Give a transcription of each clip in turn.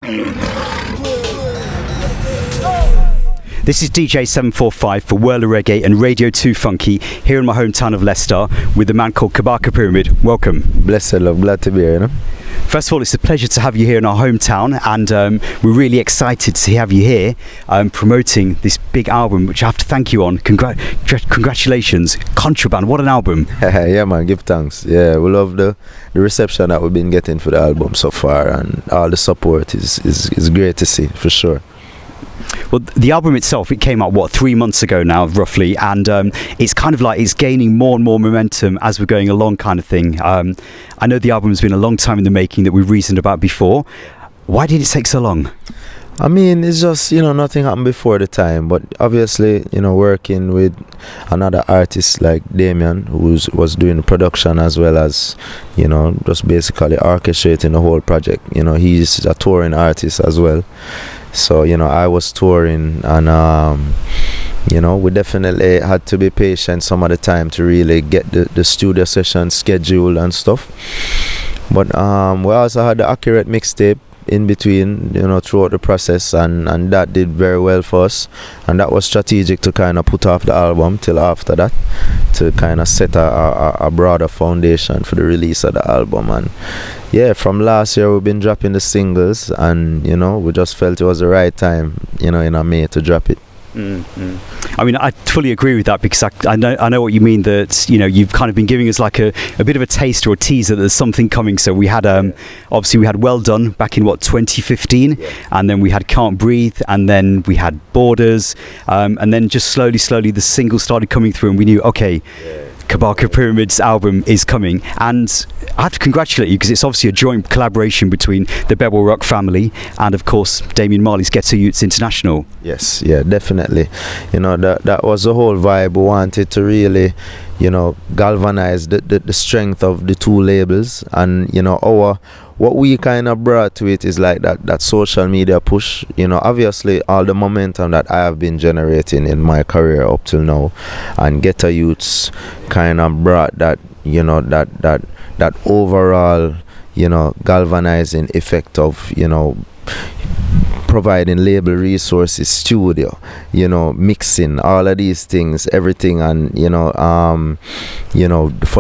This is DJ 745 for Whirler Reggae and Radio 2 Funky here in my hometown of Leicester with a man called Kabaka Pyramid. Welcome. Blessed love, glad to be here, you know? First of all, it's a pleasure to have you here in our hometown, and we're really excited to have you here promoting this big album, which I have to thank you on. Congratulations. Contraband, what an album. Yeah, man, give thanks. Yeah, we love the reception that we've been getting for the album so far, and all the support is great to see, for sure. Well, the album itself, it came out, 3 months ago now, roughly, and it's kind of like it's gaining more and more momentum as we're going along, kind of thing. I know the album's been a long time in the making that we've reasoned about before. Why did it take so long? I mean, it's just, nothing happened before the time, but obviously, working with another artist like Damien, who was doing the production as well as, just basically orchestrating the whole project. He's a touring artist as well. So, I was touring, and, we definitely had to be patient some of the time to really get the studio session scheduled and stuff. But we also had the accurate mixtape in between, throughout the process, and that did very well for us, and that was strategic to kind of put off the album till after that, to kind of set a broader foundation for the release of the album. And yeah, from last year we've been dropping the singles, and we just felt it was the right time, in May to drop it. I mean, I fully agree with that, because I know what you mean, that you've kind of been giving us like a bit of a taste or a teaser that there's something coming. So we had obviously we had Well Done back in 2015, and then we had Can't Breathe, and then we had Borders, and then just slowly the singles started coming through, and we knew, okay, Kabaka Pyramid's album is coming. And I have to congratulate you, because it's obviously a joint collaboration between the Bebel Rock family and, of course, Damien Marley's Ghetto Youths International. Yes, yeah, definitely. That was the whole vibe. We wanted to really, galvanize the strength of the two labels, and what we kind of brought to it is like that social media push. Obviously all the momentum that I have been generating in my career up till now, and Ghetto Youths kind of brought that, that overall, galvanizing effect of, providing label resources, studio, mixing, all of these things, everything. And for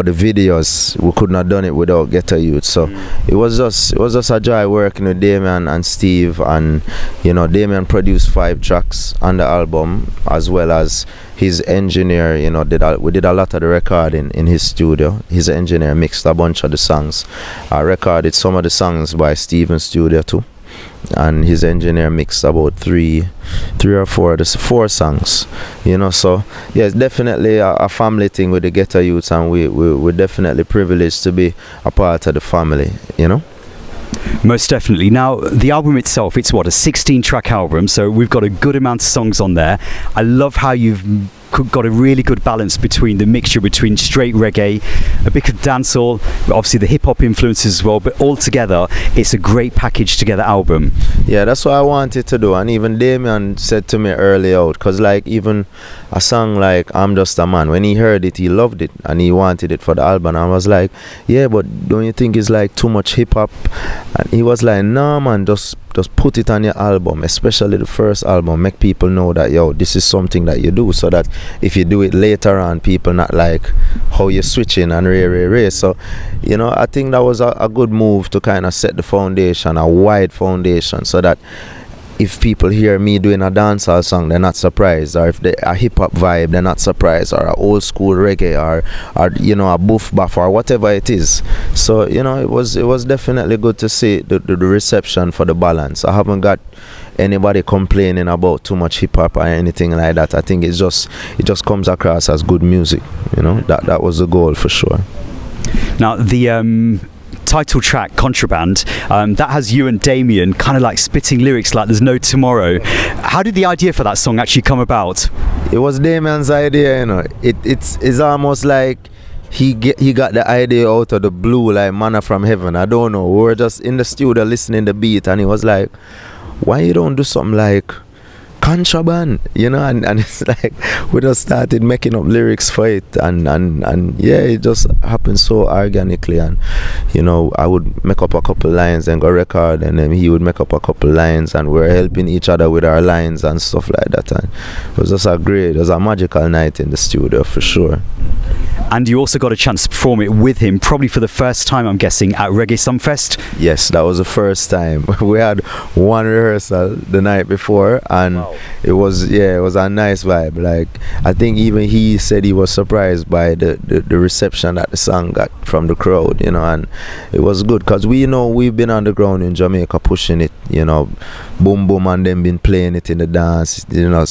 the videos, we couldn't have done it without Ghetto Youth. So it was just a joy working with Damien and Steve. And Damien produced 5 tracks on the album, as well as his engineer. We did a lot of the recording in his studio. His engineer mixed a bunch of the songs. I recorded some of the songs by Steven's studio too, and his engineer mixed about three or four songs. So yeah, it's definitely a family thing with the Ghetto Youths, and we're definitely privileged to be a part of the family. Most definitely. Now, the album itself, it's a 16-track album, so we've got a good amount of songs on there. I love how you've got a really good balance between the mixture between straight reggae, a bit of dancehall, obviously the hip-hop influences as well, but all together it's a great package together album. Yeah, that's what I wanted to do. And even Damien said to me early out, because like even a song like I'm Just a Man, when he heard it, he loved it and he wanted it for the album. I was like, yeah, but don't you think it's like too much hip-hop? And he was like, no man, just put it on your album, especially the first album, make people know that, this is something that you do, so that if you do it later on, people not like how you're switching and ray. So, I think that was a good move to kind of set the foundation, a wide foundation, so that if people hear me doing a dancehall song, they're not surprised, or if they a hip-hop vibe, they're not surprised, or a old school reggae, or a boof buff, or whatever it is. So it was definitely good to see the reception for the balance. I haven't got anybody complaining about too much hip-hop or anything like that. I think it just comes across as good music. That was the goal for sure. Now the title track, Contraband, that has you and Damien kind of like spitting lyrics like there's no tomorrow. How did the idea for that song actually come about? It was Damien's idea, It's almost like he got the idea out of the blue, like manna from heaven. I don't know. We were just in the studio listening to the beat, and he was like, why you don't do something like Contraband, you know, and it's like we just started making up lyrics for it, and yeah, it just happened so organically. And you know, I would make up a couple lines and go record, and then he would make up a couple lines, and we were helping each other with our lines and stuff like that. And it was just it was a magical night in the studio for sure. And you also got a chance to perform it with him, probably for the first time, I'm guessing, at Reggae Sunfest. Yes, that was the first time. We had one rehearsal the night before, and wow. it was a nice vibe. Like, I think even he said he was surprised by the reception that the song got from the crowd, you know, and it was good because we've been on the ground in Jamaica pushing it, you know, Boom Boom and them been playing it in the dance, you know,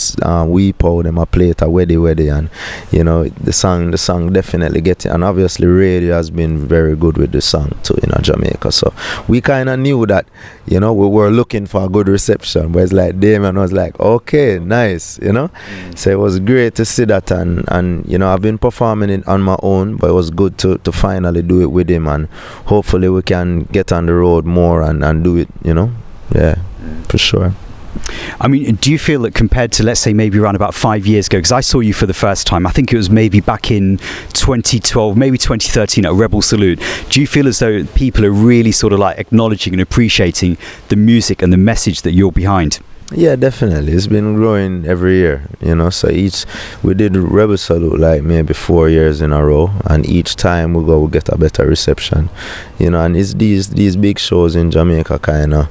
we pour them a play it a weddy, and you know, the song definitely get it, and obviously radio has been very good with the song too in Jamaica, so we kind of knew that, you know, we were looking for a good reception, but it's like Damien was like, okay, nice, you know. So it was great to see that, and you know, I've been performing it on my own, but it was good to finally do it with him, and hopefully we can get on the road more and do it, you know. Yeah, for sure. I mean, do you feel that compared to, let's say, maybe around about 5 years ago, because I saw you for the first time, I think it was maybe back in 2012, maybe 2013 at Rebel Salute, do you feel as though people are really sort of like acknowledging and appreciating the music and the message that you're behind? Yeah, definitely. It's been growing every year, you know. So we did Rebel Salute like maybe 4 years in a row, and each time we get a better reception, you know. And it's these big shows in Jamaica kind of.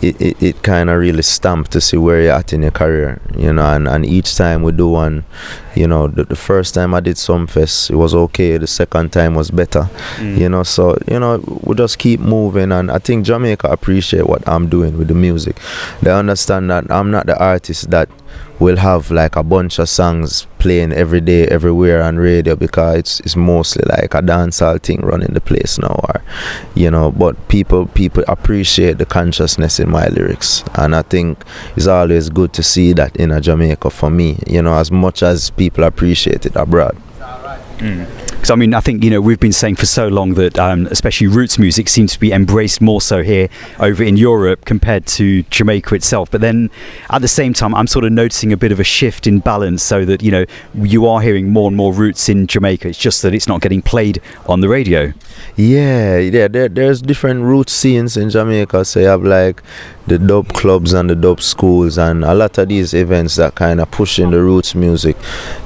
It kind of really stamped to see where you're at in your career, you know, and each time we do one, you know, the first time I did Sunfest, it was okay, the second time was better, you know, so, you know, we just keep moving, and I think Jamaica appreciate what I'm doing with the music. They understand that I'm not the artist that will have like a bunch of songs playing every day everywhere on radio, because it's mostly like a dancehall thing running the place now, or you know, but people appreciate the consciousness in my lyrics, and I think it's always good to see that in Jamaica for me, you know, as much as people appreciate it abroad. Because I mean, I think, you know, we've been saying for so long that especially roots music seems to be embraced more so here over in Europe compared to Jamaica itself. But then at the same time, I'm sort of noticing a bit of a shift in balance, so that, you know, you are hearing more and more roots in Jamaica. It's just that it's not getting played on the radio. Yeah. There's different roots scenes in Jamaica. So you have like the dub clubs and the dub schools, and a lot of these events that kind of push in the roots music,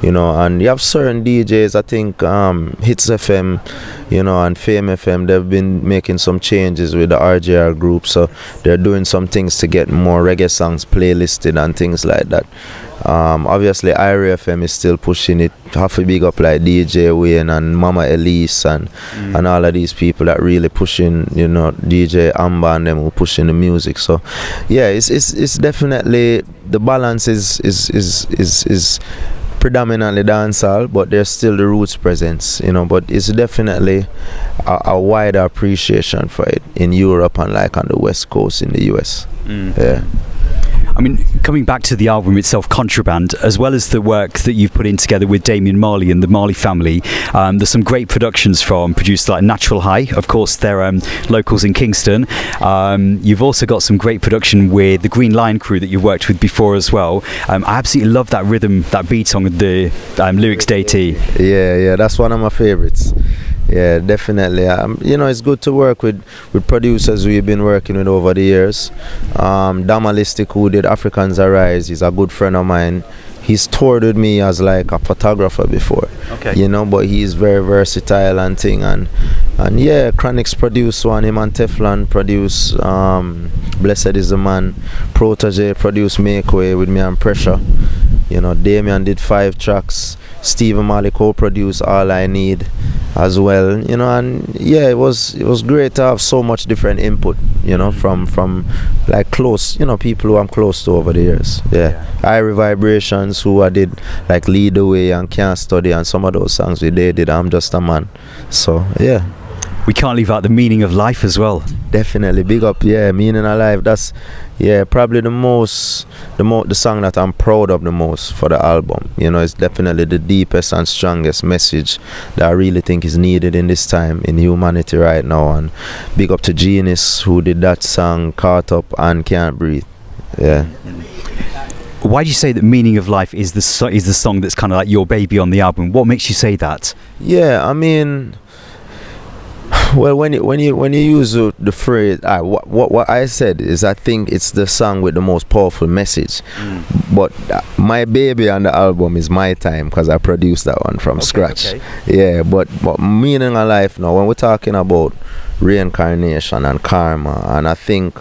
you know. And you have certain DJs, I think Hits FM, you know, and Fame FM, they've been making some changes with the RJR group, so they're doing some things to get more reggae songs playlisted and things like that. Obviously IRA FM is still pushing it. Have to big up like DJ Wayne and Mama Elise and all of these people that really pushing, you know, DJ Amber and them who pushing the music. So yeah, it's definitely, the balance is predominantly dancehall, but there's still the roots presence, you know, but it's definitely a wider appreciation for it in Europe and like on the West Coast in the US. Yeah. I mean, coming back to the album itself, Contraband, as well as the work that you've put in together with Damien Marley and the Marley family, there's some great productions from producers like Natural High. Of course, they're locals in Kingston. You've also got some great production with the Green Lion crew that you've worked with before as well. I absolutely love that rhythm, that beat on the Lyrics Deity. Yeah, that's one of my favorites. Yeah, definitely. You know, it's good to work with producers we've been working with over the years. Damalistic, who did Africans Arise, he's a good friend of mine. He's toured with me as like a photographer before, you know, but he's very versatile and thing. And yeah, Chronix produced one, him and Teflon produced Blessed is the Man. Protege produced Make Way with me and Pressure. You know, Damien did 5 tracks. Stephen Marley co-produced All I Need as well, you know, and yeah, it was great to have so much different input, you know, from like close, you know, people who I'm close to over the years. Yeah. Irie Vibrations, who I did like Lead the Way and Can't Study, and some of those songs they did I'm Just a Man. So yeah. We can't leave out the Meaning of Life as well. Definitely, big up, yeah, Meaning of Life. That's, yeah, probably the song that I'm proud of the most for the album. You know, it's definitely the deepest and strongest message that I really think is needed in this time in humanity right now. And big up to Genius, who did that song Caught Up and Can't Breathe. Yeah. why do you say that Meaning of Life is the song that's kind of like your baby on the album? What makes you say that? Yeah, I mean, well, when you use the phrase, what I said is, I think it's the song with the most powerful message. But my baby on the album is My Time, because I produced that one from scratch. Okay. Yeah, but Meaning of Life now, when we're talking about reincarnation and karma, and I think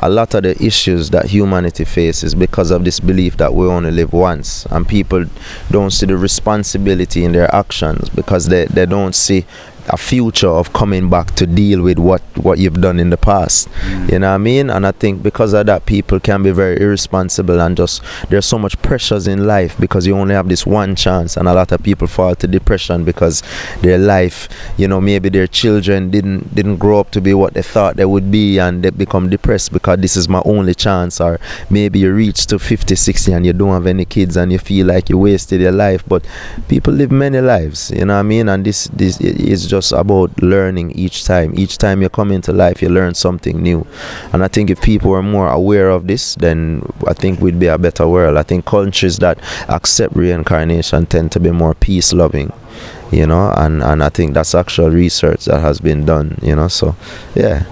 a lot of the issues that humanity faces because of this belief that we only live once, and people don't see the responsibility in their actions because they don't see a future of coming back to deal with what you've done in the past. You know what I mean? And I think because of that, people can be very irresponsible, and just there's so much pressures in life because you only have this one chance, and a lot of people fall to depression because their life, you know, maybe their children didn't grow up to be what they thought they would be, and they become depressed because this is my only chance. Or maybe you reach to 50, 60 and you don't have any kids and you feel like you wasted your life, but people live many lives, you know what I mean? And this is just about learning each time you come into life, you learn something new. And I think if people were more aware of this, then I think we'd be a better world. I think countries that accept reincarnation tend to be more peace loving, you know, and I think that's actual research that has been done, you know. So yeah.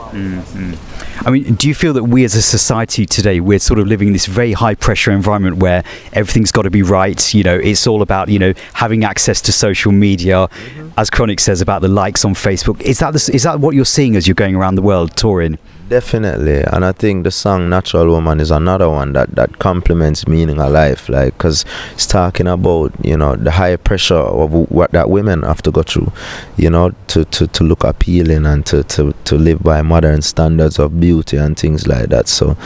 I mean, do you feel that we as a society today, we're sort of living in this very high pressure environment where everything's got to be right, you know, it's all about, you know, having access to social media, as Chronic says about the likes on Facebook. Is that what you're seeing as you're going around the world touring? Definitely, and I think the song Natural Woman is another one that complements Meaning of Life, like, because it's talking about, you know, the high pressure of what that women have to go through, you know, to look appealing and to live by modern standards of beauty and things like that. So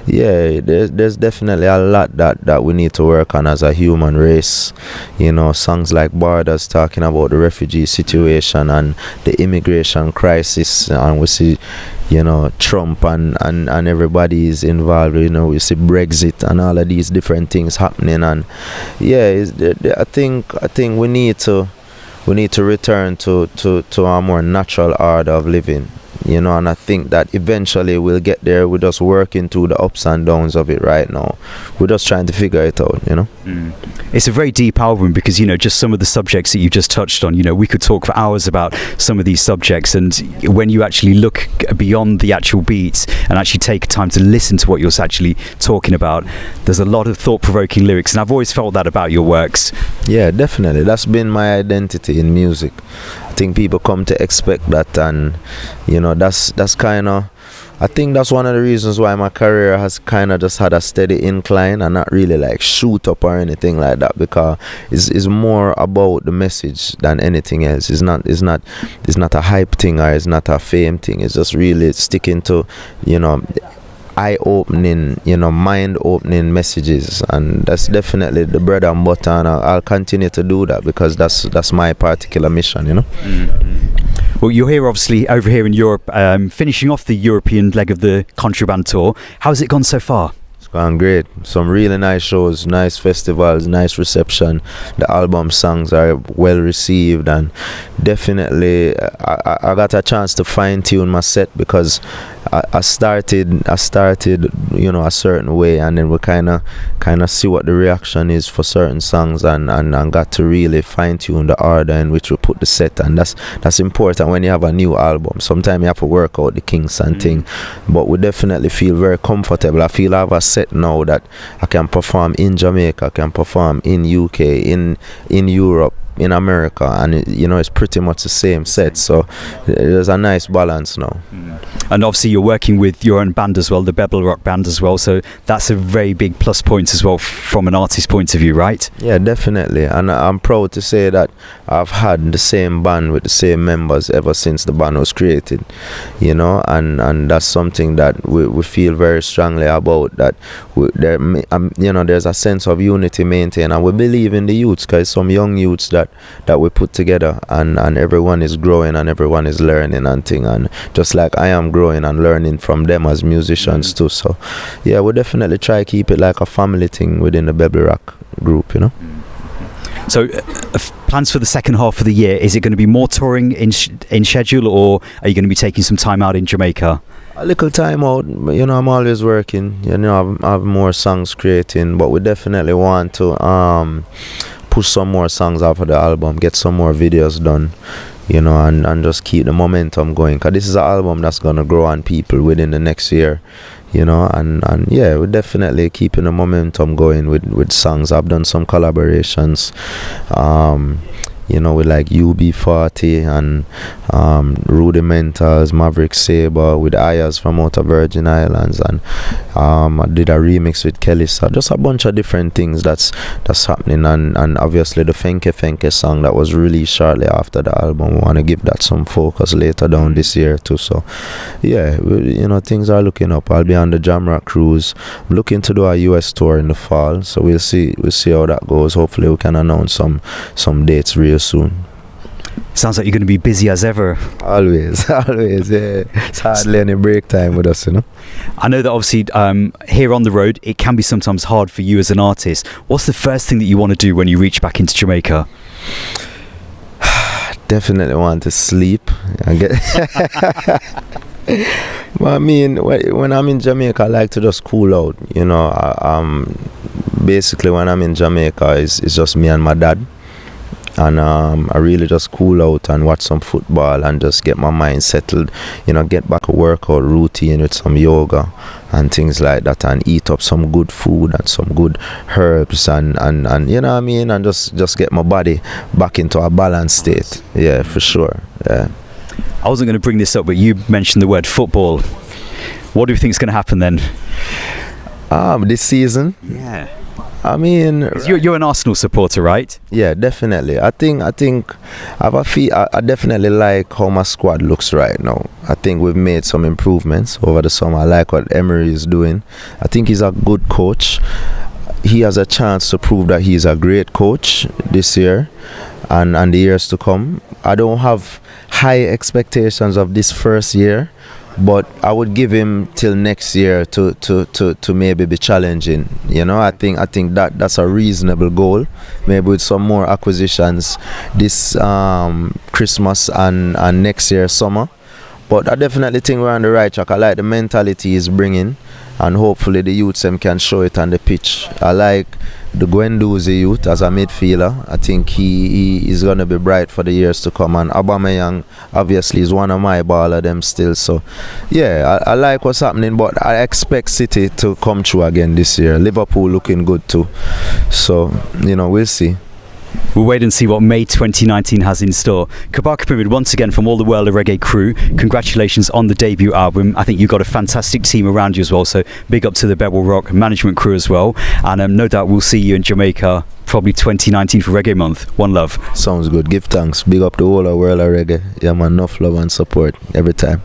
yeah, there's definitely a lot that we need to work on as a human race. You know, songs like Borders talking about the refugee situation and the immigration crisis, and we see, you know, Trump and everybody is involved. You know, we see Brexit and all of these different things happening, and yeah, I think we need to return to a more natural order of living, you know, and I think that eventually we'll get there. We're just working through the ups and downs of it right now. We're just trying to figure it out, you know. It's a very deep album because, you know, just some of the subjects that you just touched on, you know, we could talk for hours about some of these subjects, and when you actually look beyond the actual beats and actually take time to listen to what you're actually talking about, there's a lot of thought-provoking lyrics, and I've always felt that about your works. Yeah, definitely. That's been my identity in music. I think people come to expect that, and you know, that's kind of, I think that's one of the reasons why my career has kind of just had a steady incline and not really like shoot up or anything like that, because it's more about the message than anything else. It's not a hype thing, or it's not a fame thing. It's just really sticking to, you know, eye-opening, you know, mind-opening messages, and that's definitely the bread and butter, and I'll continue to do that because that's my particular mission, you know. Well, you're here obviously over here in Europe, finishing off the European leg of the Contraband tour. How's it gone so far? It's gone great. Some really nice shows, nice festivals, nice reception. The album songs are well received, and definitely I got a chance to fine-tune my set because I started, you know, a certain way, and then we kind of see what the reaction is for certain songs, and got to really fine-tune the order in which we put the set, and that's important when you have a new album. Sometimes you have to work out the kinks and thing, but we definitely feel very comfortable. I feel I have a set now that I can perform in Jamaica, I can perform in UK, in Europe, in America, and you know, it's pretty much the same set, so there's a nice balance now. And obviously you're working with your own band as well, the Bebel Rock band as well, so that's a very big plus point as well from an artist's point of view, right? Yeah, definitely, and I'm proud to say that I've had the same band with the same members ever since the band was created, you know, and that's something that we feel very strongly about, that you know, there's a sense of unity maintained, and we believe in the youths, because some young youths that we put together, and everyone is growing and everyone is learning and thing, and just like I am growing and learning from them as musicians too. So yeah, we definitely try to keep it like a family thing within the Bebel Rock group, you know. So plans for the second half of the year, is it going to be more touring in schedule, or are you going to be taking some time out in Jamaica? A little time out, but, you know, I'm always working. You know, I have more songs creating, but we definitely want to push some more songs out of the album, get some more videos done, you know, and just keep the momentum going. Because this is an album that's going to grow on people within the next year, you know, and yeah, we're definitely keeping the momentum going with songs. I've done some collaborations, you know, with like UB40 and Rudimentals, Maverick Sabre, with Ayers from Outer Virgin Islands, and I did a remix with Kelly. So just a bunch of different things that's happening, and obviously the Fenke Fenke song that was released shortly after the album, we want to give that some focus later down this year too. So yeah, you know, things are looking up. I'll be on the Jamrock cruise. I'm looking to do a US tour in the fall, so we'll see how that goes. Hopefully we can announce some dates real soon. Sounds like you're going to be busy as ever. Always, yeah. It's hardly any break time with us, you know. I know that obviously here on the road, it can be sometimes hard for you as an artist. What's the first thing that you want to do when you reach back into Jamaica? Definitely want to sleep and get. Well, I mean, when I'm in Jamaica, I like to just cool out, you know. Basically, when I'm in Jamaica, it's just me and my dad. And I really just cool out and watch some football and just get my mind settled, you know, get back a workout routine with some yoga and things like that, and eat up some good food and some good herbs and you know what I mean, and just get my body back into a balanced state. Yeah, for sure. Yeah. I wasn't going to bring this up, but you mentioned the word football. What do you think is going to happen then? This season? Yeah. I mean, you're an Arsenal supporter, right? Yeah, definitely. I think I definitely like how my squad looks right now. I think we've made some improvements over the summer. I like what Emery is doing. I think he's a good coach. He has a chance to prove that he's a great coach this year and the years to come. I don't have high expectations of this first year, but I would give him till next year to maybe be challenging. You know, I think that's a reasonable goal. Maybe with some more acquisitions this Christmas and next year summer. But I definitely think we're on the right track. I like the mentality he's bringing, and hopefully the youths can show it on the pitch. I like the Gwenduzi youth as a midfielder. I think he is going to be bright for the years to come, and Aubameyang obviously is one of my baller them still. So yeah, I like what's happening, but I expect City to come through again this year. Liverpool looking good too, so you know, we'll see. We'll wait and see what May 2019 has in store. Kabaka Pyramid, once again from all the World of Reggae crew, congratulations on the debut album. I think you've got a fantastic team around you as well, so big up to the Bevel Rock management crew as well. And no doubt we'll see you in Jamaica probably 2019 for Reggae Month. One love. Sounds good. Give thanks. Big up the whole of World of Reggae. Yeah man, enough love and support every time.